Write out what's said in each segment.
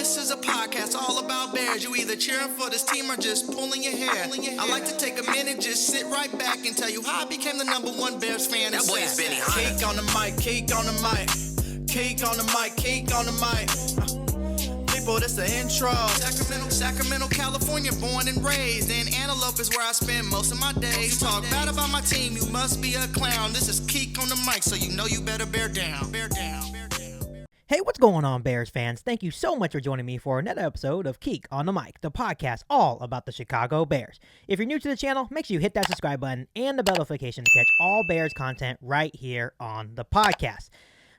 This is a podcast all about Bears. You either cheering for this team or just pulling your hair. I like to take a minute, just sit right back and tell you how I became the #1 Bears fan. That boy is Benny Hunter. Cake on the mic, cake on the mic, cake on the mic, cake on the mic. People, this the intro. Sacramento, California, born and raised. And Antelope is where I spend most of my days. Talk bad about my team, you must be a clown. This is Keek on the mic, so you know you better bear down. Bear down. Hey, what's going on, Bears fans? Thank you so much for joining me for another episode of Keek on the Mic, the podcast all about the Chicago Bears. If you're new to the channel, make sure you hit that subscribe button and the bell notification to catch all Bears content right here on the podcast.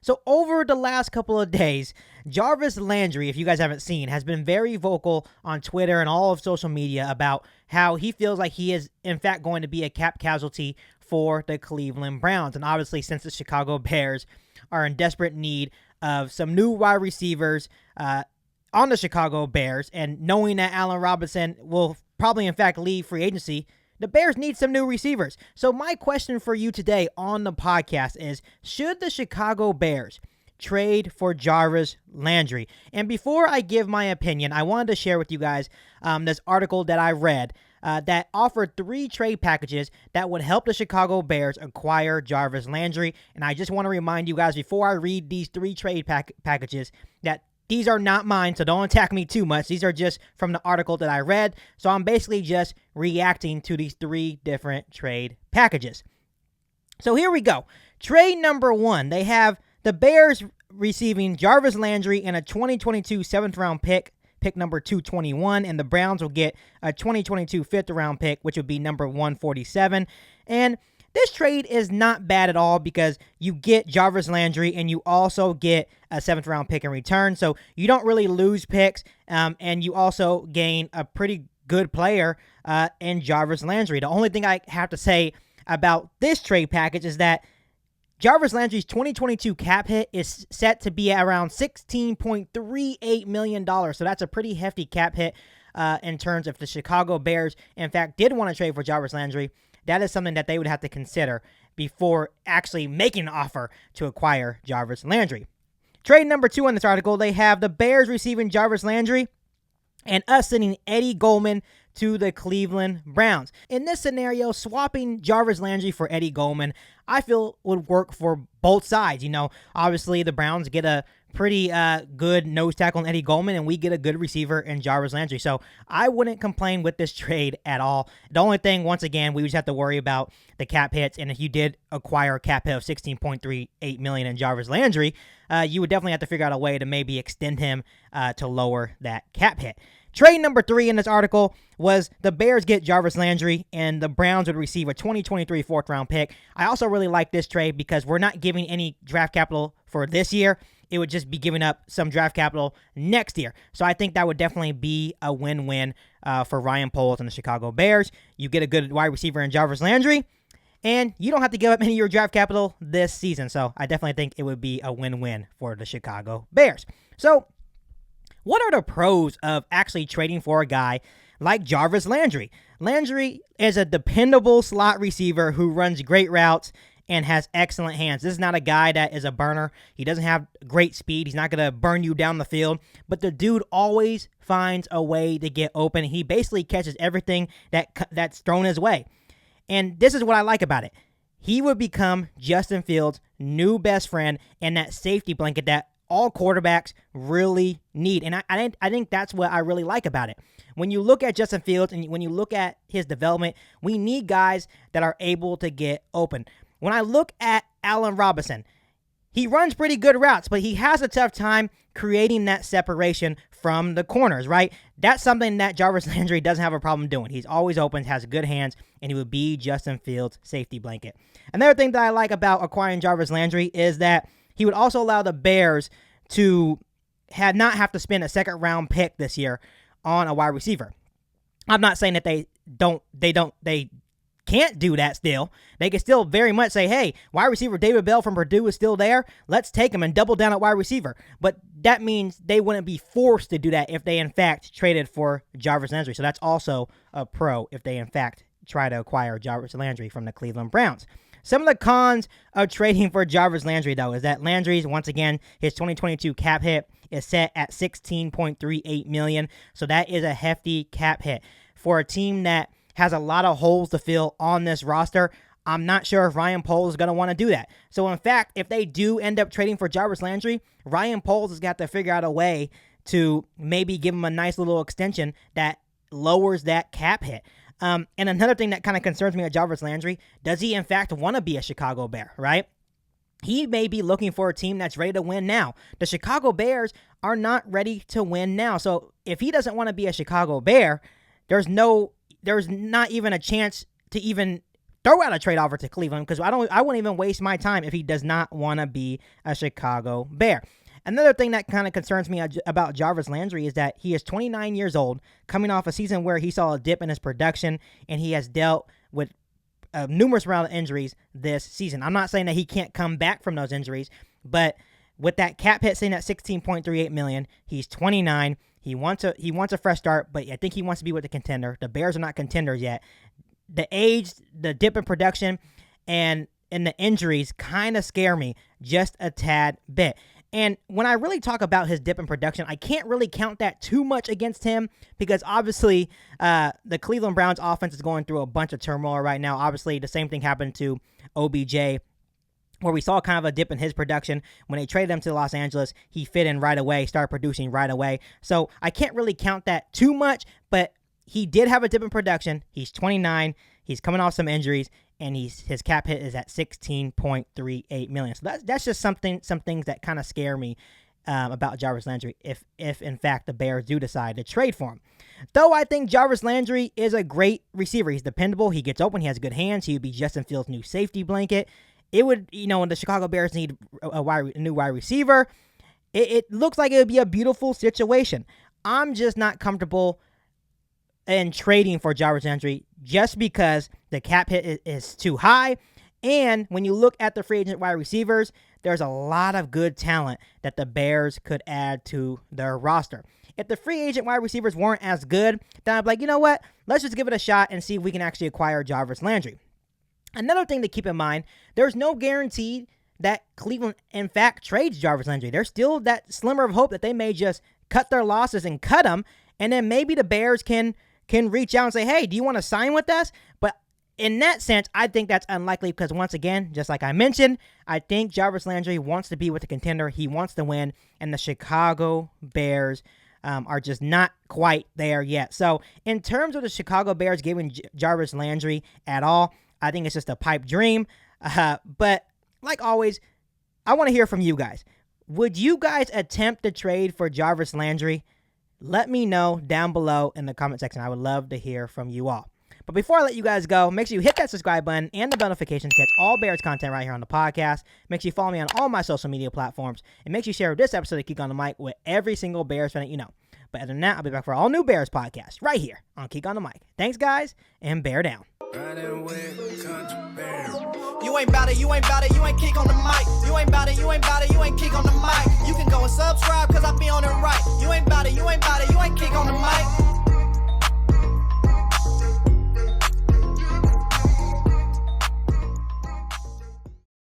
So over the last couple of days, Jarvis Landry, if you guys haven't seen, has been very vocal on Twitter and all of social media about how he feels like he is, in fact, going to be a cap casualty for the Cleveland Browns. And obviously, since the Chicago Bears are in desperate need of some new wide receivers on the Chicago Bears, and knowing that Allen Robinson will probably, in fact, leave free agency, the Bears need some new receivers. So my question for you today on the podcast is, should the Chicago Bears trade for Jarvis Landry? And before I give my opinion, I wanted to share with you guys this article that I read that offered 3 trade packages that would help the Chicago Bears acquire Jarvis Landry. And I just want to remind you guys, before I read these 3 trade packages, that these are not mine, so don't attack me too much. These are just from the article that I read. So I'm basically just reacting to these 3 different trade packages. So here we go. Trade number 1, they have the Bears receiving Jarvis Landry and a 2022 7th-round pick number 221, and the Browns will get a 2022 5th-round pick, which would be number 147. And this trade is not bad at all because you get Jarvis Landry and you also get a 7th-round pick in return. So you don't really lose picks, and you also gain a pretty good player in Jarvis Landry. The only thing I have to say about this trade package is that Jarvis Landry's 2022 cap hit is set to be around $16.38 million. So that's a pretty hefty cap hit in terms of the Chicago Bears, in fact, did want to trade for Jarvis Landry. That is something that they would have to consider before actually making an offer to acquire Jarvis Landry. Trade number 2 in this article, they have the Bears receiving Jarvis Landry and us sending Eddie Goldman to the Cleveland Browns. In this scenario, swapping Jarvis Landry for Eddie Goldman, I feel would work for both sides. You know, obviously the Browns get a pretty good nose tackle in Eddie Goldman, and we get a good receiver in Jarvis Landry. So I wouldn't complain with this trade at all. The only thing, once again, we just have to worry about the cap hits, and if you did acquire a cap hit of $16.38 million in Jarvis Landry, you would definitely have to figure out a way to maybe extend him to lower that cap hit. Trade number 3 in this article was the Bears get Jarvis Landry and the Browns would receive a 2023 4th-round pick. I also really like this trade because we're not giving any draft capital for this year. It would just be giving up some draft capital next year. So I think that would definitely be a win-win for Ryan Poles and the Chicago Bears. You get a good wide receiver in Jarvis Landry, and you don't have to give up any of your draft capital this season. So I definitely think it would be a win-win for the Chicago Bears. So what are the pros of actually trading for a guy like Jarvis Landry? Landry is a dependable slot receiver who runs great routes and has excellent hands. This is not a guy that is a burner. He doesn't have great speed. He's not going to burn you down the field. But the dude always finds a way to get open. He basically catches everything that's thrown his way. And this is what I like about it. He would become Justin Fields' new best friend and that safety blanket that all quarterbacks really need. And I think that's what I really like about it. When you look at Justin Fields and when you look at his development, we need guys that are able to get open. When I look at Allen Robinson, he runs pretty good routes, but he has a tough time creating that separation from the corners, right? That's something that Jarvis Landry doesn't have a problem doing. He's always open, has good hands, and he would be Justin Fields' safety blanket. Another thing that I like about acquiring Jarvis Landry is that he would also allow the Bears to not have to spend a 2nd-round pick this year on a wide receiver. I'm not saying that they can't do that still. They can still very much say, hey, wide receiver David Bell from Purdue is still there. Let's take him and double down at wide receiver. But that means they wouldn't be forced to do that if they, in fact, traded for Jarvis Landry. So that's also a pro if they, in fact, try to acquire Jarvis Landry from the Cleveland Browns. Some of the cons of trading for Jarvis Landry, though, is that Landry's, once again, his 2022 cap hit is set at $16.38 million. So that is a hefty cap hit for a team that has a lot of holes to fill on this roster. I'm not sure if Ryan Poles is going to want to do that. So, in fact, if they do end up trading for Jarvis Landry, Ryan Poles has got to figure out a way to maybe give him a nice little extension that lowers that cap hit. And another thing that kind of concerns me with Jarvis Landry, does he, in fact, want to be a Chicago Bear, right? He may be looking for a team that's ready to win now. The Chicago Bears are not ready to win now. So, if he doesn't want to be a Chicago Bear, there's not even a chance to even throw out a trade offer to Cleveland, because I wouldn't even waste my time if he does not want to be a Chicago Bear. Another thing that kind of concerns me about Jarvis Landry is that he is 29 years old, coming off a season where he saw a dip in his production, and he has dealt with numerous round of injuries this season. I'm not saying that he can't come back from those injuries, but with that cap hit sitting at $16.38 million, he's 29. He wants a fresh start, but I think he wants to be with the contender. The Bears are not contenders yet. The age, the dip in production, and the injuries kind of scare me just a tad bit. And when I really talk about his dip in production, I can't really count that too much against him, because obviously the Cleveland Browns offense is going through a bunch of turmoil right now. Obviously, the same thing happened to OBJ, where we saw kind of a dip in his production. When they traded him to Los Angeles, he fit in right away, started producing right away. So I can't really count that too much, but he did have a dip in production. He's 29. He's coming off some injuries, and his cap hit is at $16.38 million. So that's just some things that kind of scare me about Jarvis Landry if in fact the Bears do decide to trade for him. Though I think Jarvis Landry is a great receiver. He's dependable. He gets open. He has good hands. He would be Justin Fields' new safety blanket. It would, when the Chicago Bears need a new wide receiver, it looks like it would be a beautiful situation. I'm just not comfortable in trading for Jarvis Landry just because the cap hit is too high. And when you look at the free agent wide receivers, there's a lot of good talent that the Bears could add to their roster. If the free agent wide receivers weren't as good, then I'd be like, you know what? Let's just give it a shot and see if we can actually acquire Jarvis Landry. Another thing to keep in mind, there's no guarantee that Cleveland, in fact, trades Jarvis Landry. There's still that slimmer of hope that they may just cut their losses and cut him, and then maybe the Bears can reach out and say, hey, do you want to sign with us? But in that sense, I think that's unlikely because, once again, just like I mentioned, I think Jarvis Landry wants to be with the contender. He wants to win, and the Chicago Bears are just not quite there yet. So in terms of the Chicago Bears giving Jarvis Landry at all, I think it's just a pipe dream. But like always, I want to hear from you guys. Would you guys attempt to trade for Jarvis Landry? Let me know down below in the comment section. I would love to hear from you all. But before I let you guys go, make sure you hit that subscribe button and the bell notification to catch all Bears content right here on the podcast. Make sure you follow me on all my social media platforms. And make sure you share this episode of Geek on the Mic with every single Bears fan that you know. But other than that, I'll be back for all new Bears podcast right here on Geek on the Mic. Thanks, guys, and bear down. You ain't bout it, you ain't bout it, you ain't Geek on the Mic. You ain't bout it, you ain't bout it, you ain't Geek on the Mic. You can go and subscribe, cause I be on